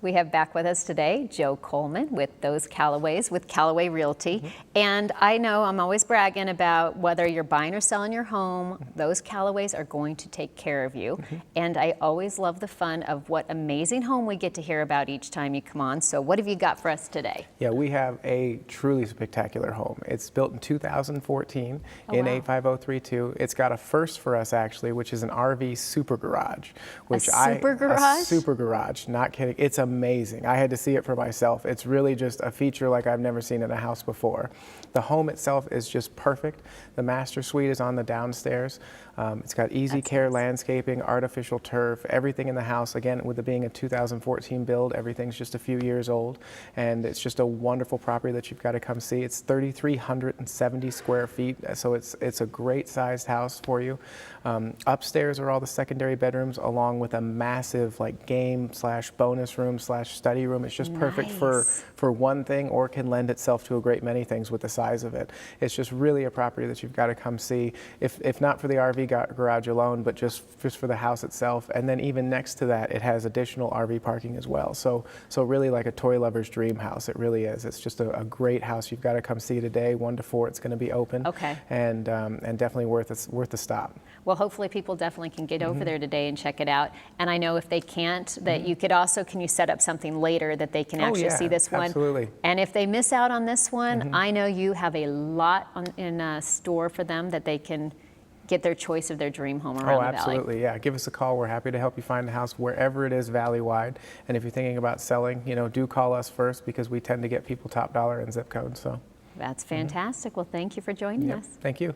We have back with us today Joe Coleman with those Callaways, with Callaway Realty. And I know I'm always bragging about whether you're buying or selling your home, those Callaways are going to take care of you. And I always love the fun of what amazing home we get to hear about each time you come on. So what have you got for us today? Yeah, we have a truly spectacular home. It's built in 2014 in wow. 85032. It's got a first for us actually, which is an RV Supergarage. Which super garage? A super garage, not kidding. It's amazing. I had to see it for myself. It's really just a feature like I've never seen in a house before. The home itself is just perfect. The master suite is on the downstairs. It's got easy care landscaping, artificial turf, everything in the house. Again, with it being a 2014 build, everything's just a few years old. And it's just a wonderful property that you've got to come see. It's 3,370 square feet, so it's a great sized house for you. Upstairs are all the secondary bedrooms, along with a massive like game / bonus room / study room. It's just perfect for one thing, or can lend itself to a great many things with the size of it. It's just really a property that you've got to come see, if not for the RV garage alone, but just for the house itself. And then even next to that, it has additional RV parking as well. So really like a toy lover's dream house. It really is. It's just a great house. You've got to come see today. 1 to 4, it's going to be open. Okay. And definitely worth a stop. Well, hopefully people definitely can get over there today and check it out. And I know if they can't, that you could also, can you set up something later that they can actually see this one? Absolutely. And if they miss out on this one, I know you have a lot in store for them that they can get their choice of their dream home around the valley. Absolutely, yeah. Give us a call. We're happy to help you find a house wherever it is valley-wide. And if you're thinking about selling, do call us first, because we tend to get people top dollar and zip code. So that's fantastic. Well, thank you for joining us. Thank you.